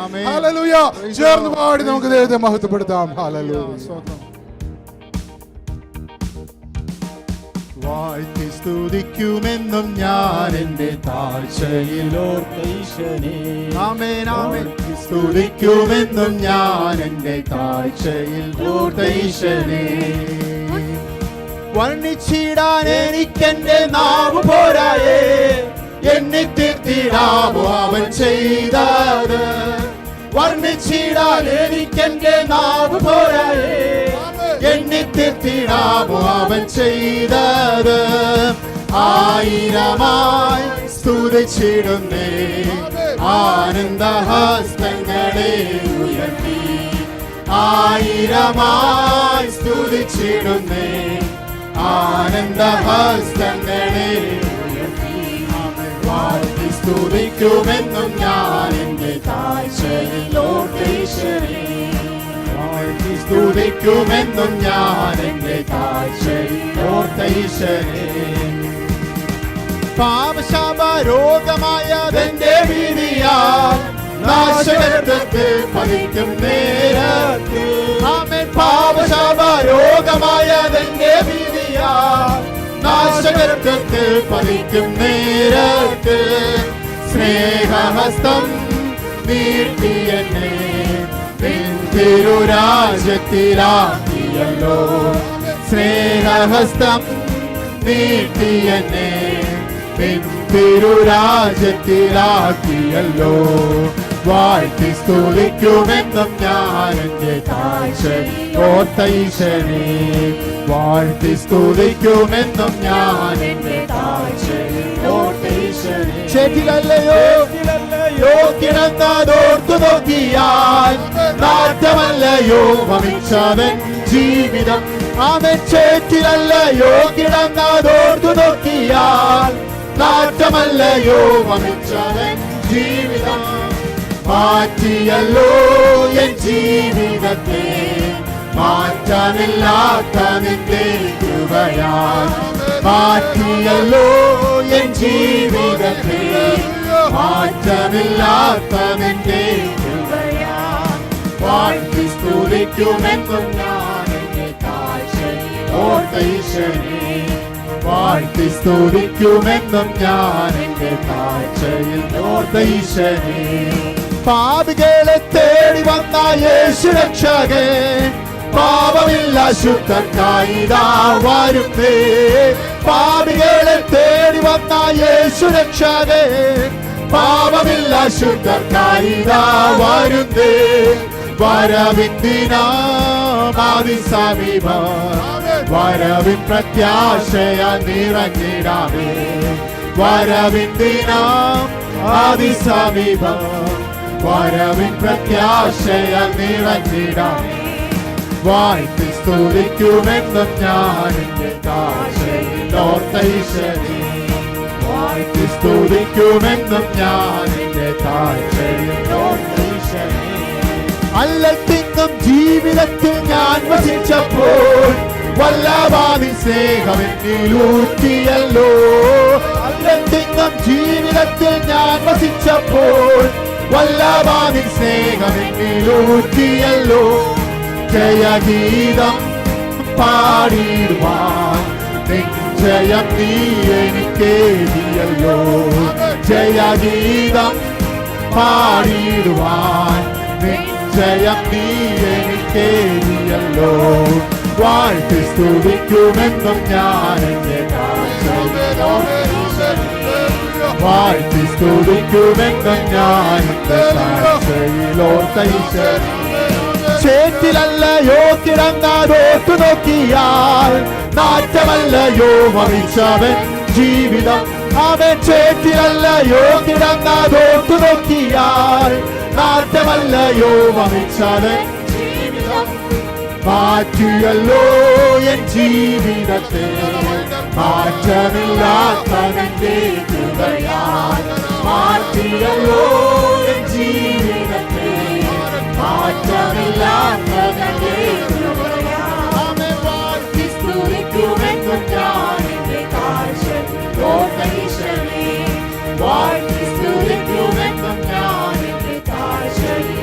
Hallelujah. ചേർന്ന് പാടി നമുക്ക് ദൈവത്തെ മഹത്വപ്പെടുത്താം. ഹല്ലേലൂയ. വാഴ്ത്തി സ്തുതിക്കുമെന്നും ഞാൻ എൻ്റെ താഴ്ചയിൽ ഓർത്തീശനെ. ആമേൻ ആമേൻ. സ്തുതിക്കുമെന്നും ഞാൻ എൻ്റെ താഴ്ചയിൽ ഓർത്തീശനെ. വർണ്ണിച്ചിടാൻ എനിക്കെന്റെ നാവ് പോരായേ, എന്നെ തീർത്തിടാമോ അവൻ ചെയ്തത്. വർണ്ണിച്ചിടാൻ എനിക്കെന്റെ നാവ് പോരായേ, എന്നെ തീർത്തിടാമോ അവൻ ചെയ്തത്. ആയിരമായി സ്തുതിച്ചിടുന്നേ, ആനന്ദഹസ്തങ്ങളെ ഉയർത്തി. ആയിരമായി സ്തുതിച്ചിടുന്നേ, ആനന്ദഹസ്തങ്ങളെ ഉയർത്തി. വാഴ്ത്തി സ്തുതിക്കുമെന്നും ഞാൻ എൻ്റെ താഴ്ചയിൽ ഓർത്തീശനെ. വാഴ്ത്തി സ്തുതിക്കുമെന്നും ഞാൻ എൻ്റെ താഴ്ചയിൽ ഓർത്തീശനെ. പാപശാപ രോഗമായതെന്റെ വിധിയാൽ നാശകരത്തിൽ പതിക്കും നേരത്ത്. ആമേൻ. പാപശാപ രോഗമായതെന്റെ വിധിയാൽ നാശകരത്തിൽ പതിക്കും നേരത്ത്. സ്നേഹഹസ്തം നീട്ടി എന്നെ തിരുരാജ്യത്തിലാക്കിയല്ലോ. സ്നേഹഹസ്തം നീട്ടി എന്നെ തിരുരാജ്യത്തിലാക്കിയല്ലോ. വാഴ്ത്തി സ്തുതിക്കുമെന്നും ഞാൻ എൻ്റെ താഴ്ചയിൽ ഓർത്തീശനെ. വാഴ്ത്തി സ്തുതിക്കുമെന്നും ഞാൻ എൻ്റെ താഴ്ചയിൽ ഓർത്തീശനെ. ചേറ്റിലല്ലയോ കിടന്നതോർത്തു നോക്കിയാൽ നാറ്റമല്ലയോ ഭവിച്ചവൻ ജീവിതം. അവൻ ചേറ്റിലല്ലയോ കിടന്നതോർത്തു നോക്കിയാൽ നാറ്റമല്ലയോ ഭവിച്ചവൻ ജീവിതം. മാറ്റിയല്ലോ എൻ ജീവിതത്തെ, മാറ്റാനില്ലാത്ത നിന്റെ കൃപയാൽ. മാറ്റിയല്ലോ എൻ ജീവിതത്തെ, മാറ്റമില്ലാത്ത നിന്റെ കൃപയാൽ. വാഴ്ത്തി സ്തുതിക്കുമെന്നും ഞാൻ എൻ്റെ താഴ്ചയിൽ ഓർത്തീശനെ. വാഴ്ത്തി സ്തുതിക്കുമെന്നും ഞാൻ എൻ്റെ താഴ്ചയിൽ ഓർത്തീശനെ. പാപികളെ തേടി വന്ന യേശു രക്ഷകൻ, പാപമില്ല ശുദ്ധർക്കായിതാ വരുന്നേ. പാപികളെ തേടി വന്ന യേശു രക്ഷകൻ, പാപമില്ല ശുദ്ധർക്കായിതാ വരുന്നേ. വരവിന്ദിനാമതി സമീപം, വരവിൻ പ്രത്യാശയ നിറഞ്ഞിടാമേ. വരവിന്ദിനാം അതിസമീപം, വരവിൻ പ്രത്യാശയ നിറഞ്ഞിടാമേ. വാഴ്ത്തി സ്തുതിക്കുമെന്നും ഞാൻ എൻ്റെ താഴ്ചയിൽ ഓർത്തീശനെ. വാഴ്ത്തി സ്തുതിക്കുമെന്നും ഞാൻ എൻ്റെ താഴ്ചയിൽ ഓർത്തീശനെ. അല്ലത്തിന്നും ജീവിതത്തിൽ ഞാൻ വസിച്ചപ്പോൾ വല്ലവാതി സ്നേഹമെന്നിലൂറ്റിയല്ലോ. അല്ലത്തിന്നും ജീവിതത്തിൽ ഞാൻ വസിച്ചപ്പോൾ വല്ലവാതി സ്നേഹമെന്നിലൂറ്റിയല്ലോ. ജയഗീതം പാടിടുവാൻ ജയം നീ എനിക്കേകിയല്ലോ. ജയഗീതം പാടിടുവാൻ ജയം നീ എനിക്കേകിയല്ലോ. വാഴ്ത്തി സ്തുതിക്കുമെന്നും ഞാൻ എൻ്റെ താഴ്ചയിൽ ഓർത്തീശനെ. വാഴ്ത്തി സ്തുതിക്കുമെന്നും ഞാൻ എൻ്റെ താഴ്ചയിൽ ഓർത്തീശനെ. ചേറ്റിലല്ലയോ കിടന്നതോർത്തു നോക്കിയാൽ നാറ്റമല്ലയോ ഭവിച്ചവൻ ജീവിതം. അവൻ ചേറ്റിലല്ലയോ കിടന്നതോർത്തു നോക്കിയാൽ നാറ്റമല്ലയോ ഭവിച്ചവൻ ജീവിതം. മാറ്റിയല്ലോ എൻ ജീവിതത്തെ, മാറ്റമില്ലാത്ത നിന്റെ കൃപയാൽ. മാറ്റിയല്ലോ എൻ ജീവിതത്തെ, മാറ്റമില്ലാത്ത നിന്റെ കൃപയാൽ. വാഴ്ത്തി സ്തുതിക്കുമെന്നും ഞാൻ എൻ്റെ താഴ്ചയിൽ ഓർത്തീശനെ. വാഴ്ത്തി സ്തുതിക്കുമെന്നും ഞാൻ എൻ്റെ താഴ്ചയിൽ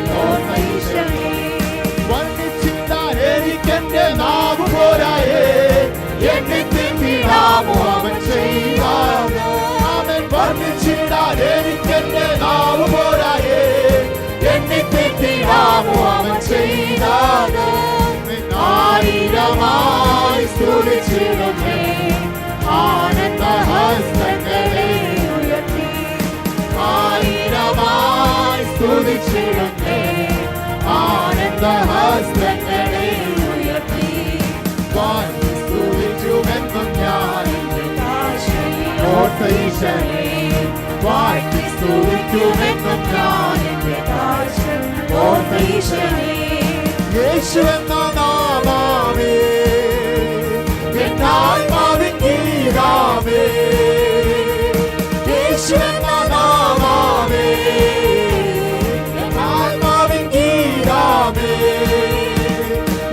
ഈശനെ വാഴ്ത്തി സ്തുതിക്കുമെന്നും ഞാൻ എന്റെ കാഴ്ച ഓർത്ത ഈശനെ യേശു എന്ന നാമമേ എന്നാത്മാവിൻ ഗീതമേ യേശു എന്ന നാമമേ എന്നാത്മാവിൻ ഗീതമേ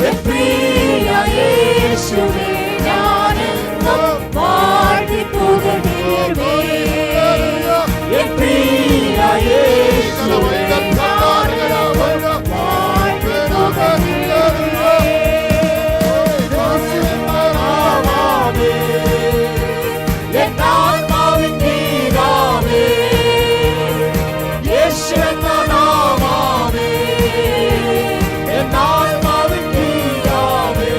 എൻ പ്രിയ യേശുവേ ഞാനെന്നും വാഴ്ത്തി പുകഴ്ത്തിടുമേ എൻ പ്രിയ യേശുവേ ഞാനെന്നും വാഴ്ത്തി പുകഴ്ത്തിടുമേ എന്നാത്മാവിൻ ഗീതമേ യേശു എന്ന നാമമേ എന്നാത്മാവിൻ ഗീതമേ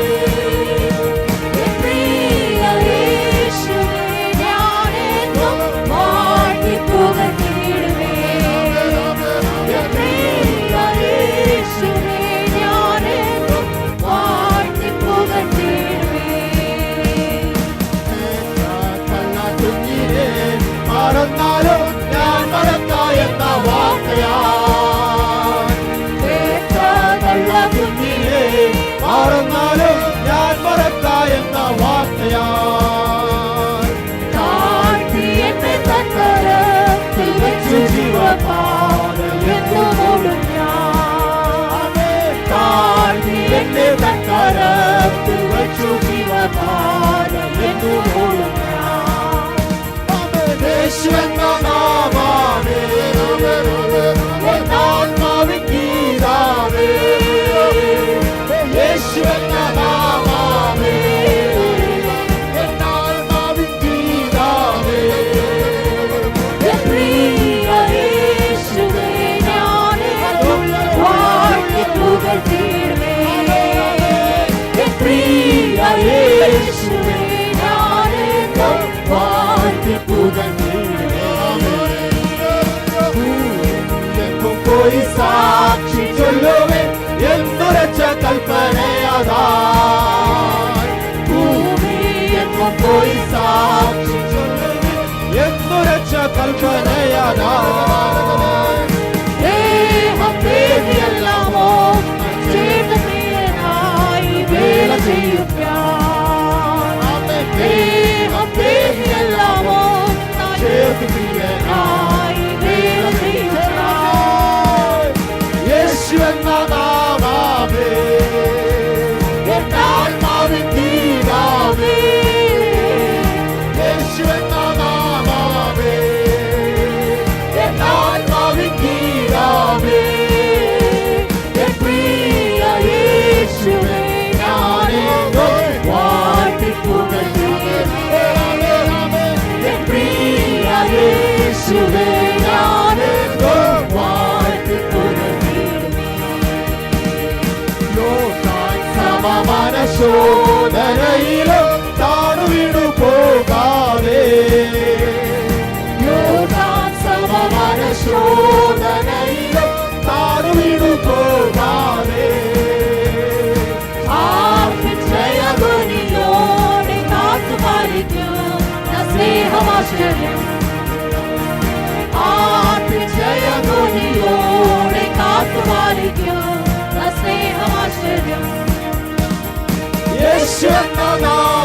എൻ പ്രിയ യേശുവേ ഞാനെന്നും വാഴ്ത്തി പുകഴ്ത്തിടുമേ എൻ പ്രിയ യേശുവേ ഞാനെന്നും വാഴ്ത്തി പുകഴ്ത്തിടുമേ കുഞ്ഞിനെ മറന്നാലോ ഞാൻ മറക്കായെന്ന വാക്കയാ കുഞ്ഞിനെ മറന്നാലോ ഞാൻ മറക്കായെന്ന വാക്കയാ താഴ്ത്തി എന്നെ തക്കരത്തിൽ വെച്ചു ജീവപാതയെന്നോടും ഞാൻ താഴ്ത്തി എന്നെ തക്കരത്തിൽ വെച്ചു ജീവപാതയെന്നോടും യേശു എന്ന നാമമേ എന്നാത്മാവിൻ ഗീതമേ യേശു എന്ന നാമമേ എന്നാത്മാവിൻ ഗീതമേ എൻ പ്രിയ യേശുവേ ഞാനെന്നും വാഴ്ത്തി പുകഴ്ത്തിടുമേ എൻ പ്രിയ യേശുവേ ഞാനെന്നും വാഴ്ത്തി പുകഴ്ത്തിടുമേ എങ്ങും പോയി സാക്ഷി ചൊല്ലുവേ എന്നുരച്ച കൽപ്പനയതാ എങ്ങും പോയി സാക്ഷി ചൊല്ലുവേ എന്നുരച്ച കൽപ്പനയതാ ദേഹം പേടിയെല്ലാമോ ചേർത്ത പ്രിയനായി വേല ചെയ്യും ഞാൻ ദേഹം പേടിയെല്ലാമോ ചേർത്ത് പ്രിയനായി വേല ചെയ്യും ഞാൻ യേശു എന്ന നാമമേ എന്നാത്മാവിൻ ഗീതമേ യേശു എന്ന നാമമേ എന്നാത്മാവിൻ ഗീതമേ എൻ പ്രിയ യേശുവേ ഞാനെന്നും വാഴ്ത്തി പുകഴ്ത്തിടുമേ എൻ പ്രിയ യേശുവേ ഞാനെന്നും വാഴ്ത്തി പുകഴ്ത്തിടുമേ സമമനശോധനയിലും താണു വീണു പോകാതെ യോർദാൻ സമമനശോധനയിലും താണു വീണു പോകാതെ ജയധ്വനിയോടെ കാത്തുപാലിക്കുന്ന സ്നേഹമാശ്ചര്യം ജയധ്വനിയോടെ കാത്തുപാലിക്കുന്ന സ്നേഹമാശ്ചര്യം യേശു എന്ന നാമമേ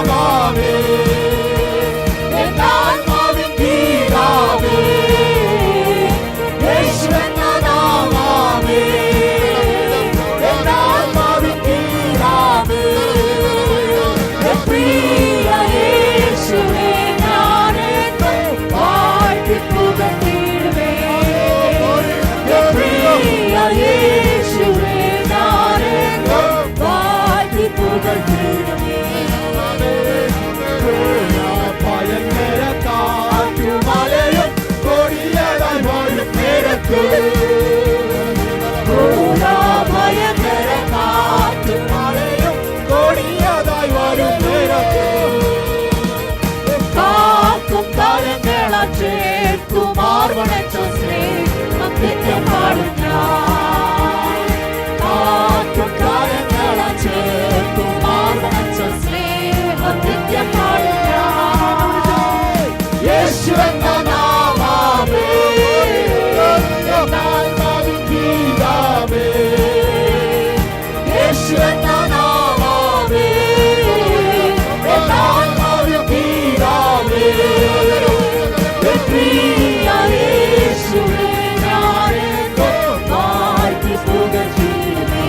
പുകഴ്ത്തിയിടുമേ.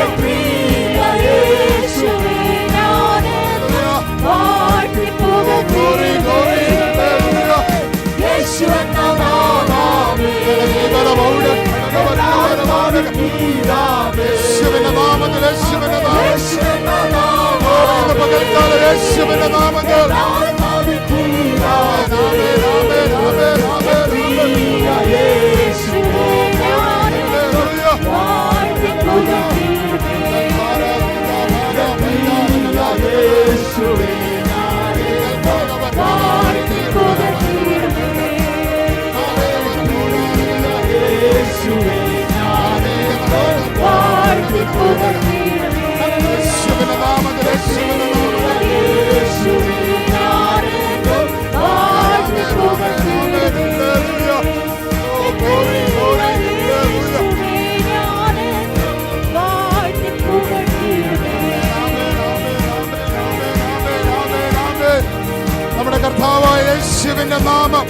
എൻ പ്രിയ യേശുവേ, ഞാനെന്നും വാഴ്ത്തി പുകഴ്ത്തിയിടുമേ. യേശു എന്ന നാമമേ യേശുവിന്റെ നാമത്തിൽ യേശുവിന്റെ നാമം യേശു എന്ന നാമമേ ഇന്ന് പകൽക്കാലം യേശുവിന്റെ നാമത്തിൽ യേശുവേ, ഞാനെന്നും വാഴ്ത്തി പുകഴ്ത്തിയിടുമേ. യേശുവേ വാഴ്ത്തി പുകഴ്ത്തിയിടുമേ. യേശുവേ വാഴ്ത്തി പുകഴ്ത്തിയിടുമേ. യേശുവിന്റെ നാമത്തിൽ യേശുവിന്റെ നാമത്തിൽ യേശുവേ, ഞാനെന്നും വാഴ്ത്തി പുകഴ്ത്തിയിടുമേ. യേശുവേ, ഞാനെന്നും വാഴ്ത്തി പുകഴ്ത്തിയിടുമേ. നമ്മുടെ കർത്താവായ യേശുവിന്റെ നാമം,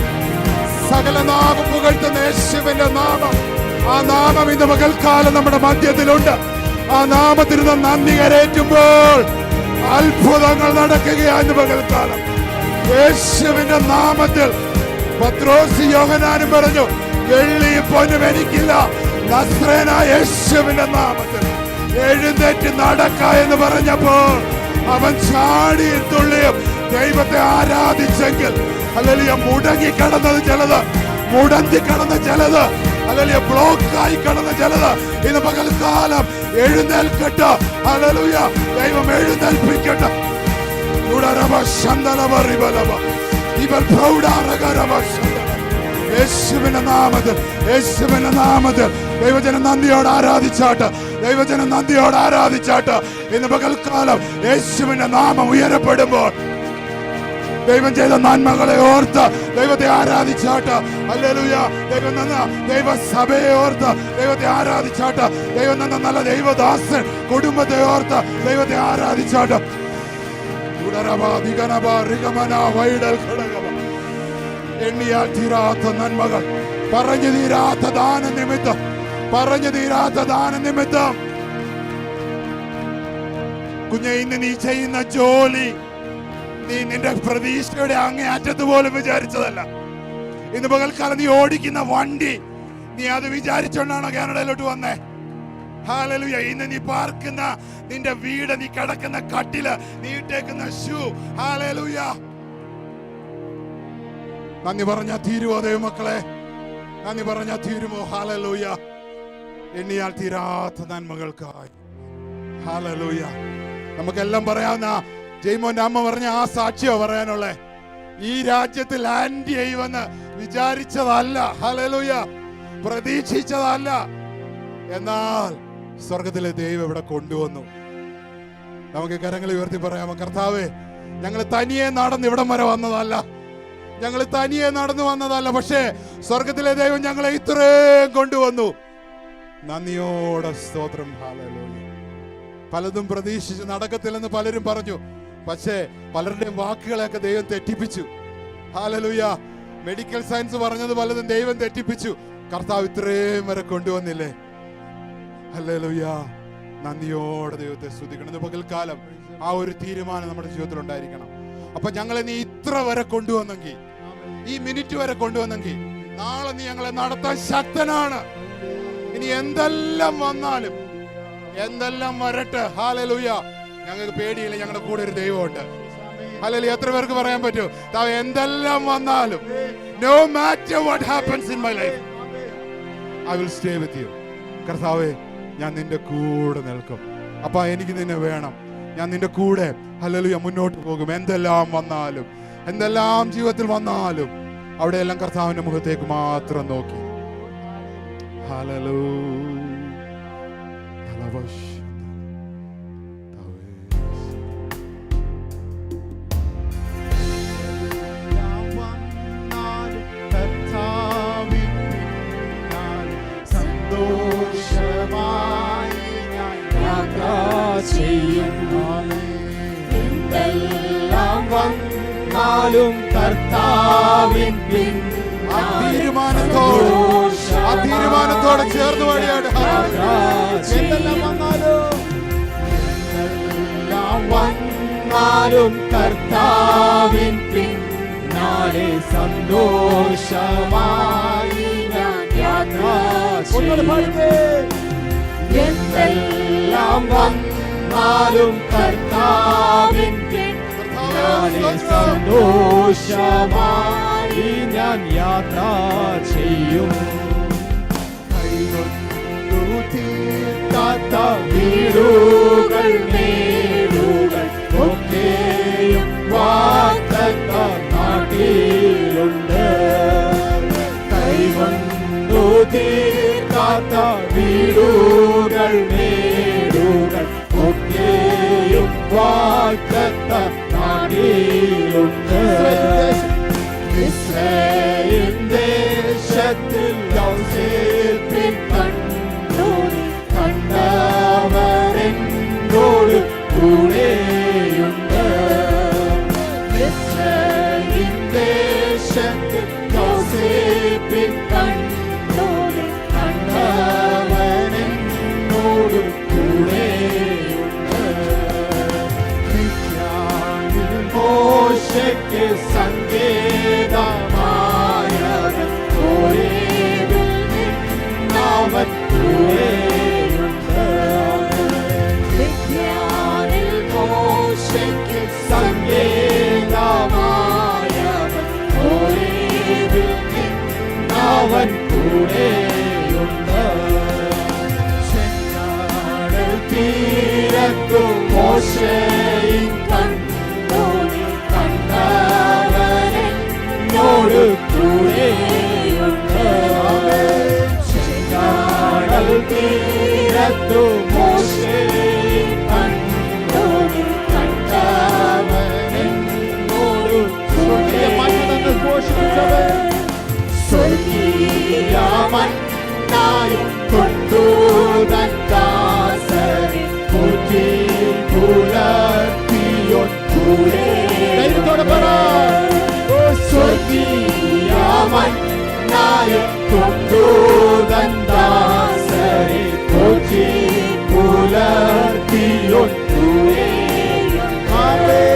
സകല നാമം പുകഴ്ത്തുന്ന യേശുവിന്റെ നാമം, ആ നാമം ഇന്ന് പകൽക്കാലം നമ്മുടെ മധ്യത്തിലുണ്ട്. ആ നാമത്തിന് നാം നന്ദി കരേറ്റുമ്പോൾ അത്ഭുതങ്ങൾ നടക്കുകയാണ് പകൽക്കാലം. യേശുവിന്റെ നാമത്തിൽ പത്രോസ് യോഹന്നാനും പറഞ്ഞു, വെള്ളിയും പൊന്നും എനിക്കില്ല, നസ്രേനായ യേശുവിന്റെ നാമത്തിൽ എഴുന്നേറ്റ് നടക്ക എന്ന് പറഞ്ഞപ്പോൾ അവൻ ചാടിയും തുള്ളിയും ദൈവത്തെ ആരാധിച്ചെങ്കിൽ ഹല്ലേലൂയ, മുടങ്ങി കിടന്നത് ചിലത്, മുടന്തി കിടന്ന ചിലത്, ഹല്ലേലൂയ, ബ്ലോക്കായി കിടന്ന ചിലത് ഇന്ന് പകൽക്കാലം എഴുന്നേൽക്കട്ടെ. ഹല്ലേലൂയ, ദൈവം എഴുന്നേൽപ്പിക്കട്ടെ. യേശുവിന്റെ നാമത്തിൽ, യേശുവിന്റെ നാമത്തിൽ ദൈവജനം നന്ദിയോട് ആരാധിച്ചാട്ട്, ദൈവജനം നന്ദിയോട് ആരാധിച്ചാട്ട്. ഇന്ന് പകൽക്കാലം യേശുവിന്റെ നാമം ഉയരപ്പെടുമ്പോൾ ദൈവം ചെയ്ത നന്മകളെ ഓർത്ത് ദൈവത്തെ ആരാധിച്ചാട്ട്. ഹല്ലേലൂയ, ദൈവം തന്ന ദൈവസഭയെ ഓർത്ത് ദൈവത്തെ ആരാധിച്ചാട്ട്. ദൈവം തന്ന നല്ല ദൈവദാസൻ കുടുംബത്തെ ഓർത്ത് ദൈവത്തെ ആരാധിച്ചാട്ട്. എണ്ണിയാൽ തീരാത്ത നന്മകൾ, പറഞ്ഞു തീരാത്ത ദാന നിമിത്തം, പറഞ്ഞു തീരാത്ത ദാന നിമിത്തം. കുഞ്ഞെ, ഇന്ന് നീ ചെയ്യുന്ന ജോലി നീ നിന്റെ പ്രതീക്ഷയുടെ അങ്ങേ അറ്റത്ത് പോലും വിചാരിച്ചതല്ല. ഇന്ന് പകൽക്കാലം നീ ഓടിക്കുന്ന വണ്ടി നീ അത് വിചാരിച്ചോണ്ടാണോ കാനഡയിലോട്ട് വന്നേ? ഹല്ലേലൂയ. ഇന്ന് നീ പാർക്കുന്ന നിന്റെ വീട്, നീ കിടക്കുന്ന കട്ടില്, നീ ഇട്ടേക്കുന്ന ഷൂ, ഹല്ലേലൂയ. നന്ദി പറഞ്ഞാ തീരുവോ ദൈവമക്കളെ? നന്ദി പറഞ്ഞാ തീരുമോ? ഹല്ലേലൂയ. എണ്ണിയാൽ തീരാത്ത നന്മകൾക്കായി. ഹല്ലേലൂയ. നമുക്കെല്ലാം പറയാവുന്ന ജയ്മോന്റെ അമ്മ പറഞ്ഞ ആ സാക്ഷിയോ പറയാനുള്ളേ. ഈ രാജ്യത്ത് ലാൻഡ് ചെയ്യുമെന്ന് വിചാരിച്ചതല്ല, ഹല്ലേലൂയ, പ്രതീക്ഷിച്ചതല്ല. എന്നാൽ സ്വർഗത്തിലെ ദൈവം ഇവിടെ കൊണ്ടുവന്നു. നമുക്ക് കരങ്ങൾ ഉയർത്തി പറയാമോ? കർത്താവേ, ഞങ്ങൾ തനിയെ നടന്ന് ഇവിടം വരെ വന്നതല്ല, ഞങ്ങൾ തനിയെ നടന്നു വന്നതല്ല, പക്ഷേ സ്വർഗത്തിലെ ദൈവം ഞങ്ങളെ ഇത്രയും കൊണ്ടുവന്നു. നന്ദിയോടെ സ്തോത്രം. ഹല്ലേലൂയ. പലതും പ്രതീക്ഷിച്ച് നടക്കത്തില്ലെന്ന് പലരും പറഞ്ഞു, പക്ഷേ പലരുടെയും വാക്കുകളെയൊക്കെ ദൈവം തെറ്റിപ്പിച്ചു. ഹല്ലേലൂയ. മെഡിക്കൽ സയൻസ് പറഞ്ഞത് പലതും ദൈവം തെറ്റിപ്പിച്ചു. കർത്താവ് ഇത്രയും വരെ കൊണ്ടുവന്നില്ലേ? ഹല്ലേലൂയ. നന്ദിയോടെ ദൈവത്തെ സ്തുതിക്കണം. പകൽക്കാലം ആ ഒരു തീരുമാനം നമ്മുടെ ജീവിതത്തിൽ ഉണ്ടായിരിക്കണം. അപ്പൊ ഞങ്ങളെ നീ ഇത്ര വരെ കൊണ്ടുവന്നെങ്കിൽ, ഈ മിനിറ്റ് വരെ കൊണ്ടുവന്നെങ്കിൽ, നാളെ നീ ഞങ്ങളെ നടത്താൻ ശക്തനാണ്. ഇനി എന്തെല്ലാം വന്നാലും, എന്തെല്ലാം വരട്ടെ, ഹല്ലേലൂയ, ഞങ്ങൾക്ക് പേടിയില്ല, ഞങ്ങളുടെ കൂടെ ഒരു ദൈവമുണ്ട്. ഹല്ലേലൂയ. എത്ര പേർക്ക് പറയാൻ പറ്റും? എന്തെല്ലാം വന്നാലും, no matter what happens in my life, I will stay with you. കർത്താവേ, ഞാൻ നിന്റെ കൂടെ നിൽക്കും. അപ്പ എനിക്ക് നിന്നെ വേണം, ഞാൻ നിന്റെ കൂടെ ഹല്ലേലൂയ മുന്നോട്ട് പോകും. എന്തെല്ലാം വന്നാലും, എന്തെല്ലാം ജീവിതത്തിൽ വന്നാലും, അവിടെയെല്ലാം കർത്താവിന്റെ മുഖത്തേക്ക് മാത്രം നോക്കി. ഹല്ലേലൂയ. കർത്താവിൻ പിൻ തീരുമാനത്തോട്, ആ തീരുമാനത്തോടെ ചേർന്ന് പാടിയാണ്. എന്തെല്ലാം വന്നാലും കർത്താവിൻ പിന്നാലെ സന്തോഷമായി ഞാൻ യാത്ര ചെയ്യും. എന്തെല്ലാം വന്നാലും കർത്താവിൻ പിന്നാലെ സന്തോഷമായി ഞാൻ യാത്ര ചെയ്യും. തീർക്കാത്ത വീടുകൾ മേടുകൾ ഒക്കെയും വാഗ്ദത്ത നാട്ടിലുണ്ട്. കൈവന്നു തീർക്കാത്ത വീടുകൾ മേടുകൾ ഒക്കെയും വാഗ്ദത്ത നാട്ടിലുണ്ട്. ഇസ്രായേൽ ദേശത്തിൽ യൗസേപ്പിൻ കണ്ടവരെന്നോട് കൂടെയുണ്ട്. ഇസ്രായേൽ ദേശത്തിൽ യൗസേപ്പിൻ കണ്ടവരെന്നോട് കൂടെയുണ്ട്. മിദ്യാനിൽ മോശയ്ക്ക് സങ്കേതമായവൻ ഹോരേബിൽ നിന്നവൻ കൂടെയുണ്ട്. മിദ്യാനിൽ മോശയ്ക്ക് സങ്കേതമായവൻ ഹോരേബിൽ നിന്നവൻ കൂടെയുണ്ട്. ചെങ്കടൽ തീരത്തു മോശയും കണ്ടവരെന്നോട് കൂടെയുണ്ട്. ചെങ്കടൽ തീരത്തു മോശയും കണ്ടവരെന്നോട് ഘോഷിച്ചവൻ സ്വർഗീയമന്നായും കൊണ്ടു തൻ ദാസരെ പോറ്റി പുലർത്തിയോൻ കൂടെയോടെ പറ. സ്വർഗീയമന്നായും കൊണ്ടു തൻ ദാസരെ പോറ്റി പുലർത്തിയോൻ കൂടെയോടെ.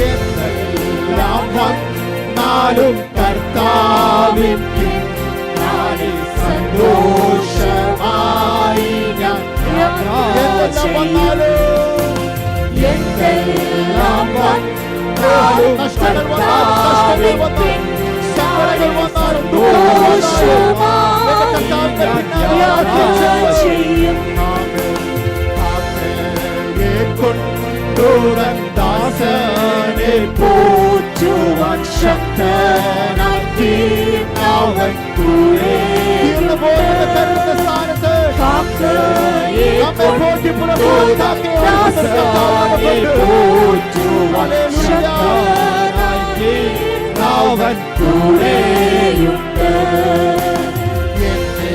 എന്തെല്ലാം വന്നാലും കർത്താവിൻ പിന്നാലെ സന്തോഷമായി ഞാൻ യാത്ര ചെയ്യും. എന്തെല്ലാം വന്നാലും കർത്താവിൻ പിന്നാലെ സന്തോഷമായി ഞാൻ യാത്ര ചെയ്യും. കൊണ്ടുവൻ ദാസനെ പോറ്റുവാൻ ശക്തനായി തീർന്നവൻ കൂടെ. സ്ഥാനത്ത് പോറ്റുവാൻ ശക്തനായി തീർന്നവൻ കൂടെയുണ്ട്. എന്നെ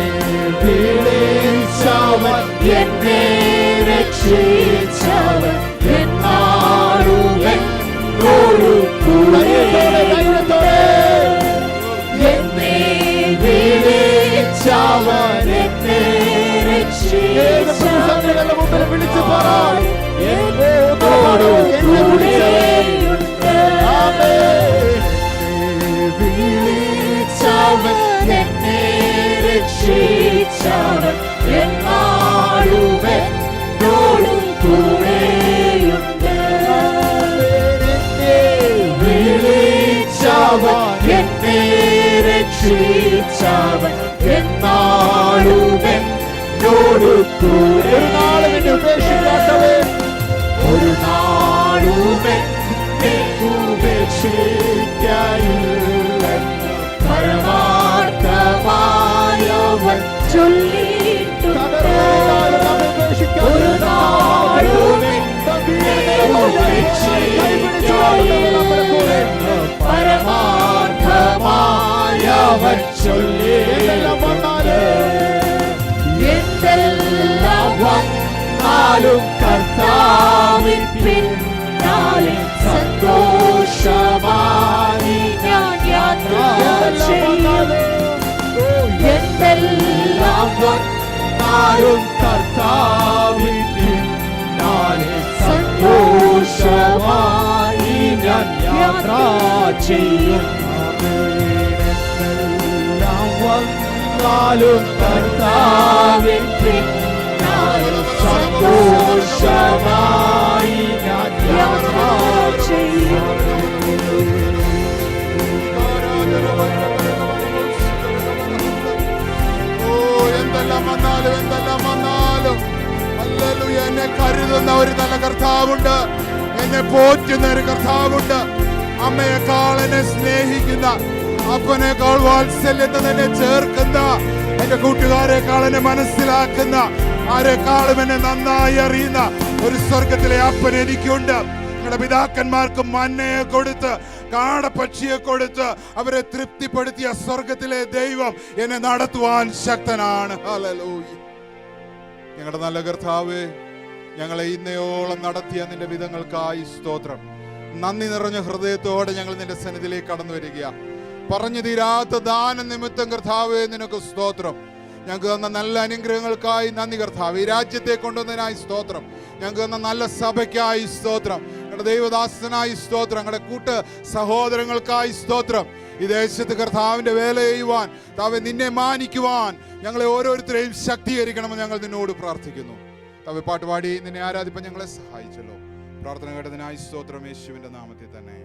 വിളിച്ചവൻ എന്നെ രക്ഷിച്ചവൻ എന്നാളും എന്നോട് കൂടെയോടെ. എന്നെ വിളിച്ചവൻ എന്നെ രക്ഷിച്ചവൻ മുമ്പിൽ വിളിച്ചു പറ. എന്നോട് കൂടെയുണ്ട്. വിളിച്ചവൻ എന്നെ രക്ഷിച്ചവൻ എന്നാളും എന്നോട് കൂടെയുണ്ട്. വിളിച്ചവൻ എന്നെ രക്ഷിച്ചവൻ എന്നാളും എന്നോട് കൂടെ. ഒരു നാളും എന്നെ ഉപേക്ഷിക്കാത്തവൻ, ഒരു നാളും എന്നെ ഉപേക്ഷിക്കയില്ലെന്ന് പരമാർത്ഥമായവൻ ചൊല്ലിയിട്ടുണ്ട്. ഒരു നാളും എന്നെ ഉപേക്ഷിക്കയില്ലെന്ന് പരമാർത്ഥമായവൻ ചൊല്ലിയിട്ടുണ്ട്. എന്തെല്ലാം വന്നാലും കർത്താവിൻ പിന്നാലെ സന്തോഷമായി ഞാൻ യാത്ര ചെയ്യും. എന്തെല്ലാം വന്നാലും കർത്താവിൻ പിന്നാലെ സന്തോഷമായി ഞാൻ യാത്ര ചെയ്യും. എല്ലാം വന്നാലും കർത്താവിൻ പിന്നാലെ സന്തോഷമായി ഞാൻ യാത്ര ചെയ്യും. എന്തെല്ലാം വന്നാലും ഹല്ലേലൂയ, എന്നെ കരുതുന്ന ഒരു നല്ല കർത്താവുണ്ട്, എന്നെ പോറ്റുന്ന ഒരു കർത്താവുണ്ട്. അമ്മയെക്കാൾ എന്നെ സ്നേഹിക്കുന്ന, അപ്പനേക്കാൾ വാത്സല്യത്തെ എന്നെ ചേർക്കുന്ന, എന്റെ കൂട്ടുകാരെക്കാൾ എന്നെ മനസ്സിലാക്കുന്ന, ആരെക്കാളും എന്നെ നന്നായി അറിയുന്ന ഒരു സ്വർഗത്തിലെ അപ്പൻ എനിക്കുണ്ട്. ഞങ്ങളുടെ പിതാക്കന്മാർക്ക് മന്നയെ കൊടുത്ത്, കാടപ്പക്ഷിയെ കൊടുത്ത് അവരെ തൃപ്തിപ്പെടുത്തിയ സ്വർഗത്തിലെ ദൈവം എന്നെ നടത്തുവാൻ ശക്തനാണ്. ഹല്ലേലൂയ. ഞങ്ങളുടെ നല്ല കർത്താവേ, ഞങ്ങളെ ഇന്നയോളം നടത്തിയ നിന്റെ വിധങ്ങൾക്കായി സ്തോത്രം. നന്ദി നിറഞ്ഞ ഹൃദയത്തോടെ ഞങ്ങൾ നിന്റെ സന്നിധിയിലേക്ക് കടന്നു വരിക. പറഞ്ഞു തീരാത്ത ദാന നിമിത്തം കർത്താവേ നിനക്ക് സ്തോത്രം. ഞങ്ങൾക്ക് തന്ന നല്ല അനുഗ്രഹങ്ങൾക്കായി നന്ദി കർത്താവ്. ഈ രാജ്യത്തെ കൊണ്ടുവന്നതിനായി സ്തോത്രം. ഞങ്ങൾക്ക് തന്ന നല്ല സഭയ്ക്കായി സ്തോത്രം. ഞങ്ങളുടെ ദൈവദാസനായി സ്തോത്രം. ഞങ്ങളുടെ കൂട്ട് സഹോദരങ്ങൾക്കായി സ്തോത്രം. ഈ ദേശത്ത് കർത്താവിന്റെ വേല ചെയ്യുവാൻ, താവെ നിന്നെ മാനിക്കുവാൻ ഞങ്ങളെ ഓരോരുത്തരെയും ശക്തീകരിക്കണമെന്ന് ഞങ്ങൾ നിന്നോട് പ്രാർത്ഥിക്കുന്നു. താവെ പാട്ടുപാടി നിന്നെ ആരാധിപ്പാൻ ഞങ്ങളെ സഹായിച്ചല്ലോ. പ്രാർത്ഥന കേട്ടതിനായി സ്തോത്രം, യേശുവിന്റെ നാമത്തിൽ തന്നെ.